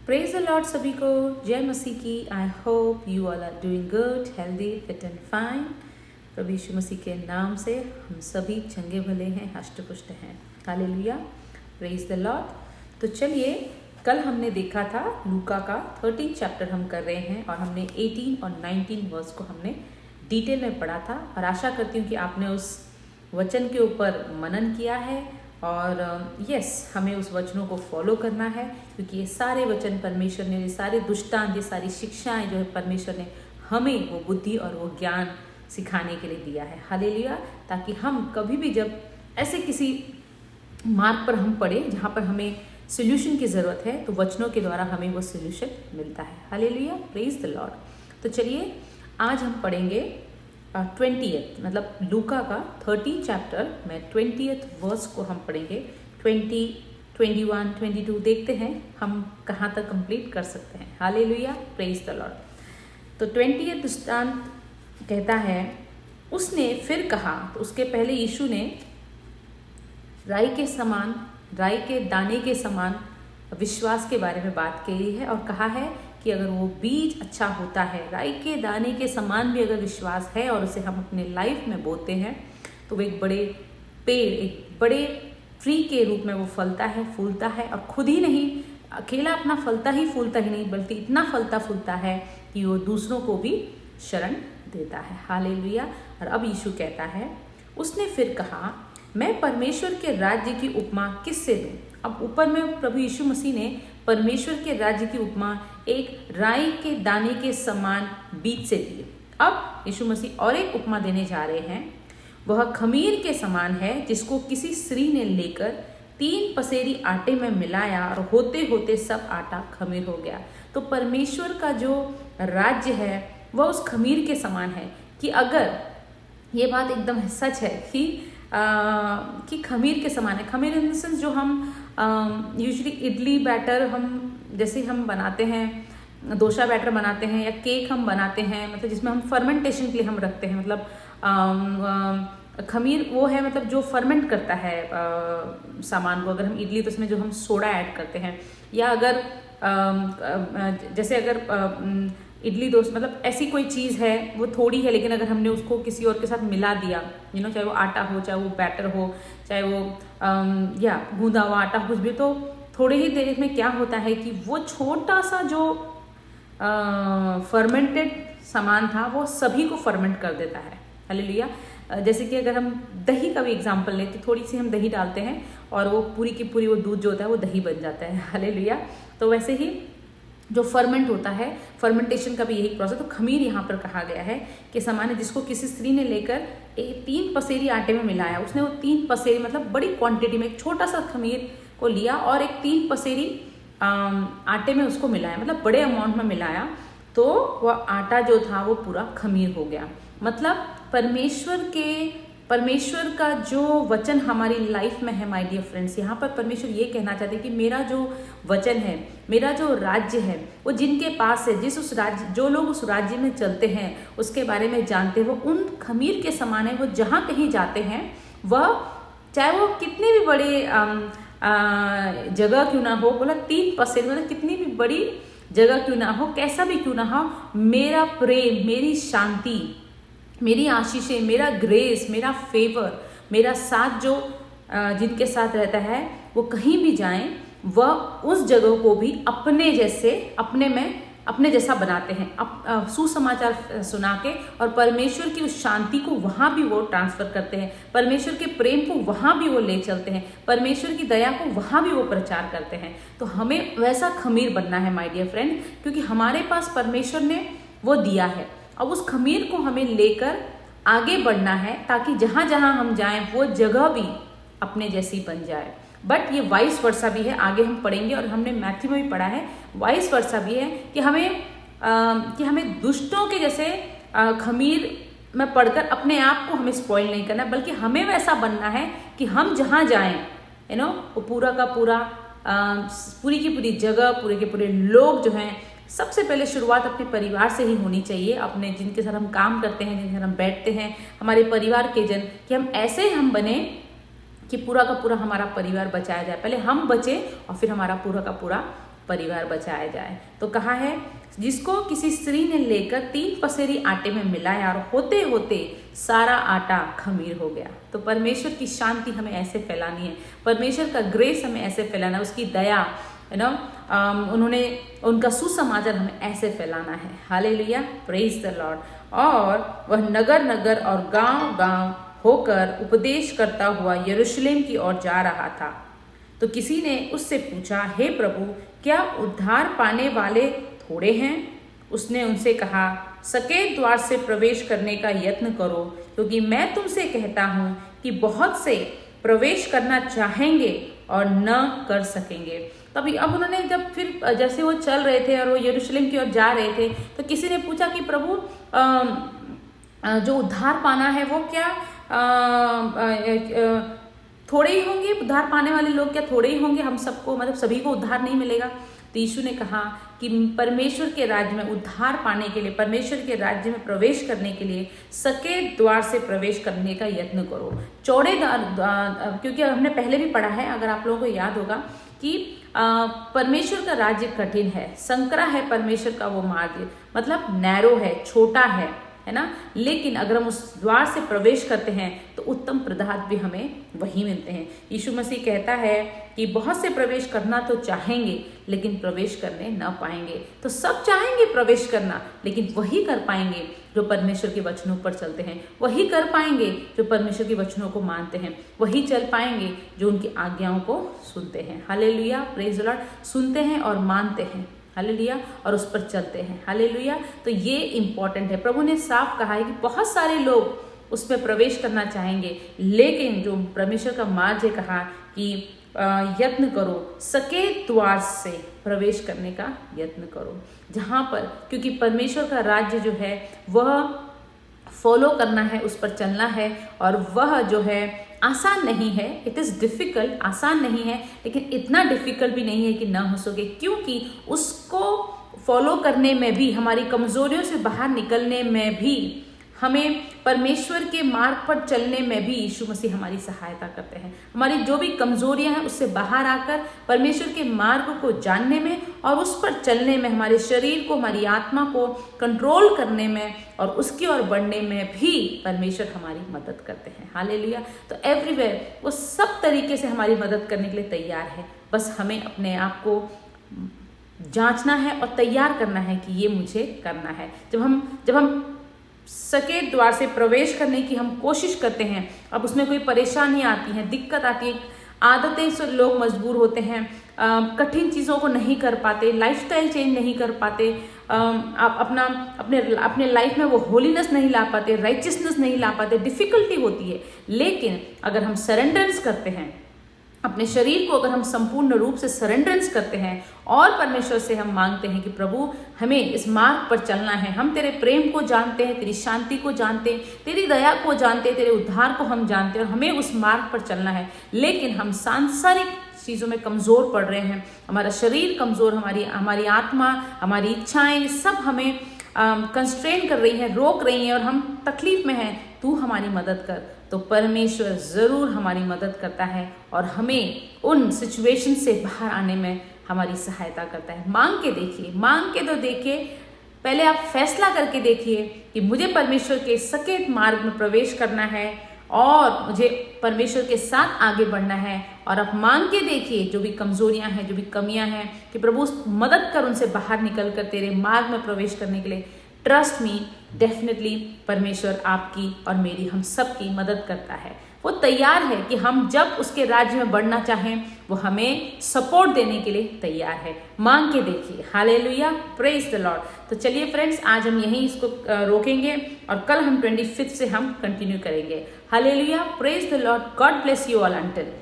Praise the Lord सभी को, जय मसीह की। I hope you all are doing good, healthy, fit and fine. प्रभु यीशु मसीह के नाम से हम सभी चंगे भले हैं, हष्ट पुष्ट हैं। Hallelujah, praise the Lord. तो चलिए, कल हमने देखा था लूका का 13 चैप्टर हम कर रहे हैं और हमने 18 और 19 वर्स को हमने डिटेल में पढ़ा था और आशा करती हूँ कि आपने उस वचन के ऊपर मनन किया है और यस हमें उस वचनों को फॉलो करना है, क्योंकि ये सारे वचन परमेश्वर ने, ये सारे दुष्टांत, ये सारी शिक्षाएं जो है परमेश्वर ने हमें वो बुद्धि और वो ज्ञान सिखाने के लिए दिया है। हालेलुया। ताकि हम कभी भी जब ऐसे किसी मार्ग पर हम पड़े जहाँ पर हमें सोल्यूशन की ज़रूरत है तो वचनों के द्वारा हमें वो सोल्यूशन मिलता है। Hallelujah, praise the Lord. तो चलिए, आज हम पढ़ेंगे 20th मतलब लूका का 13 चैप्टर में 20th वर्स को हम पढ़ेंगे। 20, 21, 22 देखते हैं हम कहाँ तक कंप्लीट कर सकते हैं। Hallelujah, praise the Lord. तो 20th दृष्टांत कहता है, उसने फिर कहा, तो उसके पहले यीशु ने राई के दाने के समान विश्वास के बारे में बात की है और कहा है कि अगर वो बीज अच्छा होता है, राई के दाने के समान भी अगर विश्वास है और उसे हम अपने लाइफ में बोते हैं तो वो एक बड़े पेड़, एक बड़े ट्री के रूप में वो फलता है, फूलता है। और खुद ही नहीं, अकेला अपना फलता ही फूलता ही नहीं, बल्कि इतना फलता फूलता है कि वो दूसरों को भी शरण देता है। हालेलुया। और अब यीशु कहता है, उसने फिर कहा, मैं परमेश्वर के राज्य की उपमा किससे दूं? अब ऊपर में प्रभु यीशु मसीह ने परमेश्वर के राज्य की उपमा एक राई के दाने के समान बीज से दी। अब यीशु मसीह और एक उपमा देने जा रहे हैं। वह खमीर के समान है जिसको किसी स्त्री ने लेकर 3 पसेरी आटे में मिलाया और होते होते सब आटा खमीर हो गया। तो परमेश्वर का जो राज्य है वह उस खमीर के समान है कि अगर ये बात एकदम सच है कि खमीर के समान है। खमीर इन द सेंस जो हम यूजुअली इडली बैटर हम जैसे हम बनाते हैं, डोसा बैटर बनाते हैं या केक हम बनाते हैं, मतलब जिसमें हम फर्मेंटेशन के लिए हम रखते हैं। मतलब खमीर वो है मतलब जो फर्मेंट करता है सामान को। अगर हम इडली तो उसमें जो हम सोडा ऐड करते हैं, या अगर जैसे अगर इडली डोसा मतलब ऐसी कोई चीज़ है वो थोड़ी है, लेकिन अगर हमने उसको किसी और के साथ मिला दिया, चाहे वो आटा हो, चाहे वो बैटर हो, चाहे वो या गूंदा हुआ आटा कुछ भी, तो थोड़े ही देर में क्या होता है कि वो छोटा सा जो फर्मेंटेड सामान था वो सभी को फर्मेंट कर देता है। हालेलुया। जैसे कि अगर हम दही का भी एग्जाम्पल लें तो थोड़ी सी हम दही डालते हैं और वो पूरी की पूरी वो दूध जो होता है वो दही बन जाता है। हालेलुया। तो वैसे ही जो फर्मेंट होता है, फर्मेंटेशन का भी यही प्रोसेस। तो खमीर यहाँ पर कहा गया है कि सामान है जिसको किसी स्त्री ने लेकर 3 पसेरी आटे में मिलाया। उसने वो 3 पसेरी मतलब बड़ी क्वांटिटी में एक छोटा सा खमीर को लिया और एक 3 पसेरी आटे में उसको मिलाया, मतलब बड़े अमाउंट में मिलाया, तो वह आटा जो था वो पूरा खमीर हो गया। मतलब परमेश्वर का जो वचन हमारी लाइफ में है, माय डियर फ्रेंड्स, यहाँ पर परमेश्वर ये कहना चाहते हैं कि मेरा जो वचन है, मेरा जो राज्य है, वो जिनके पास है, जो लोग उस राज्य में चलते हैं, उसके बारे में जानते हैं, वो उन खमीर के समान है। वो जहाँ कहीं जाते हैं, वह चाहे वो कितनी भी बड़ी जगह क्यों ना हो, बोला 3 पसेरी मतलब कितनी भी बड़ी जगह क्यों ना हो, कैसा भी क्यों ना हो, मेरा प्रेम, मेरी शांति, मेरी आशीषें, मेरा ग्रेस, मेरा फेवर, मेरा साथ जो जिनके साथ रहता है, वो कहीं भी जाएं, वह उस जगह को भी अपने जैसा बनाते हैं, सुसमाचार सुना के, और परमेश्वर की उस शांति को वहाँ भी वो ट्रांसफर करते हैं, परमेश्वर के प्रेम को वहाँ भी वो ले चलते हैं, परमेश्वर की दया को वहाँ भी वो प्रचार करते हैं। तो हमें वैसा खमीर बनना है माय डियर फ्रेंड, क्योंकि हमारे पास परमेश्वर ने वो दिया है। अब उस खमीर को हमें लेकर आगे बढ़ना है ताकि जहाँ जहाँ हम जाएं वो जगह भी अपने जैसी बन जाए। बट ये वाइस वर्सा भी है, आगे हम पढ़ेंगे और हमने मैथ्यू में भी पढ़ा है, वाइस वर्सा भी है कि हमें दुष्टों के जैसे खमीर में पढ़कर अपने आप को हमें स्पॉइल नहीं करना, बल्कि हमें वैसा बनना है कि हम जहाँ जाएं वो पूरा का पूरा पूरी की पूरी जगह, पूरे के पूरे लोग जो हैं, सबसे पहले शुरुआत अपने परिवार से ही होनी चाहिए। अपने जिनके साथ हम काम करते हैं, जिनके साथ हम बैठते हैं, हमारे परिवार के जन, कि हम ऐसे हम बने कि पूरा का पूरा हमारा परिवार बचाया जाए। पहले हम बचे और फिर हमारा पूरा का पूरा परिवार बचाया जाए। तो कहा है जिसको किसी स्त्री ने लेकर 3 पसेरी आटे में मिलाया और होते होते सारा आटा खमीर हो गया। तो परमेश्वर की शांति हमें ऐसे फैलानी है, परमेश्वर का ग्रेस हमें ऐसे फैलाना है, उसकी दया उन्होंने उनका सुसमाचार हमें ऐसे फैलाना है। Hallelujah, praise the Lord. और वह नगर नगर और गांव गांव होकर उपदेश करता हुआ यरूशलेम की ओर जा रहा था। तो किसी ने उससे पूछा, हे प्रभु, क्या उद्धार पाने वाले थोड़े हैं? उसने उनसे कहा, सकेत द्वार से प्रवेश करने का यत्न करो, क्योंकि मैं तुमसे कहता हूं कि बहुत से प्रवेश करना चाहेंगे और न कर सकेंगे। तभी अब उन्होंने जब फिर जैसे वो चल रहे थे और वो यरूशलेम की ओर जा रहे थे, तो किसी ने पूछा कि प्रभु जो उद्धार पाना है वो क्या थोड़े ही होंगे? उद्धार पाने वाले लोग क्या थोड़े ही होंगे? हम सबको मतलब सभी को उद्धार नहीं मिलेगा। तो यीशु ने कहा कि परमेश्वर के राज्य में उद्धार पाने के लिए, परमेश्वर के राज्य में प्रवेश करने के लिए सकेत द्वार से प्रवेश करने का यत्न करो। चौड़े द्वार, क्योंकि हमने पहले भी पढ़ा है, अगर आप लोगों को याद होगा कि परमेश्वर का राज्य कठिन है, संकरा है परमेश्वर का वो मार्ग, मतलब नैरो है, छोटा है ना। लेकिन अगर हम उस द्वार से प्रवेश करते हैं तो उत्तम पदार्थ भी हमें वही मिलते हैं। यीशु मसीह कहता है कि बहुत से प्रवेश करना तो चाहेंगे लेकिन प्रवेश करने न पाएंगे। तो सब चाहेंगे प्रवेश करना, लेकिन वही कर पाएंगे जो परमेश्वर के वचनों पर चलते हैं, वही कर पाएंगे जो परमेश्वर के वचनों को मानते हैं, वही चल पाएंगे जो उनकी आज्ञाओं को सुनते हैं। Hallelujah, praise the Lord. सुनते हैं और मानते हैं, हालेलुया, और उस पर चलते हैं। हालेलुया। तो ये इंपॉर्टेंट है। प्रभु ने साफ कहा है कि बहुत सारे लोग उसमें प्रवेश करना चाहेंगे, लेकिन जो परमेश्वर का मार्ग है, कहा कि यत्न करो, सकेत द्वार से प्रवेश करने का यत्न करो, जहां पर, क्योंकि परमेश्वर का राज्य जो है वह फॉलो करना है, उस पर चलना है, और वह जो है आसान नहीं है। इट इज़ डिफिकल्ट, आसान नहीं है, लेकिन इतना डिफिकल्ट भी नहीं है कि ना हो सके, क्योंकि उसको फॉलो करने में भी, हमारी कमजोरियों से बाहर निकलने में भी, हमें परमेश्वर के मार्ग पर चलने में भी यीशु मसीह हमारी सहायता करते हैं। हमारी जो भी कमजोरियां हैं उससे बाहर आकर परमेश्वर के मार्ग को जानने में और उस पर चलने में, हमारे शरीर को, हमारी आत्मा को कंट्रोल करने में और उसकी ओर बढ़ने में भी परमेश्वर हमारी मदद करते हैं। हालेलुया। तो एवरीवेयर वो सब तरीके से हमारी मदद करने के लिए तैयार है। बस हमें अपने आप को जांचना है और तैयार करना है कि ये मुझे करना है। जब हम सकेत द्वार से प्रवेश करने की हम कोशिश करते हैं, अब उसमें कोई परेशानी आती है, दिक्कत आती है, आदतें से लोग मजबूर होते हैं, कठिन चीज़ों को नहीं कर पाते, लाइफस्टाइल चेंज नहीं कर पाते, आप अपने लाइफ में वो होलीनेस नहीं ला पाते, राइचियसनेस नहीं ला पाते, डिफिकल्टी होती है। लेकिन अगर हम सरेंडरेंस करते हैं, अपने शरीर को अगर हम संपूर्ण रूप से सरेंडरेंस करते हैं और परमेश्वर से हम मांगते हैं कि प्रभु हमें इस मार्ग पर चलना है, हम तेरे प्रेम को जानते हैं, तेरी शांति को जानते हैं, तेरी दया को जानते हैं, तेरे उद्धार को हम जानते हैं और हमें उस मार्ग पर चलना है, लेकिन हम सांसारिक चीज़ों में कमज़ोर पड़ रहे हैं, हमारा शरीर कमज़ोर, हमारी आत्मा, हमारी इच्छाएं सब हमें कंस्ट्रेन कर रही है, रोक रही हैं और हम तकलीफ में हैं, तू हमारी मदद कर। तो परमेश्वर ज़रूर हमारी मदद करता है और हमें उन सिचुएशन से बाहर आने में हमारी सहायता करता है। मांग के देखिए, मांग के तो देखिए, पहले आप फैसला करके देखिए कि मुझे परमेश्वर के सकेत मार्ग में प्रवेश करना है और मुझे परमेश्वर के साथ आगे बढ़ना है। और आप मांग के देखिए जो भी कमजोरियां हैं, जो भी कमियां हैं, कि प्रभु मदद कर उनसे बाहर निकल कर तेरे मार्ग में प्रवेश करने के लिए। ट्रस्ट मी, डेफिनेटली परमेश्वर आपकी और मेरी, हम सबकी मदद करता है। वो तैयार है कि हम जब उसके राज्य में बढ़ना चाहें वो हमें सपोर्ट देने के लिए तैयार है। मांग के देखिए। Hallelujah, praise the Lord. तो चलिए फ्रेंड्स, आज हम यहीं इसको रोकेंगे और कल हम 25 से हम कंटिन्यू करेंगे। Hallelujah, praise the Lord. God bless you all until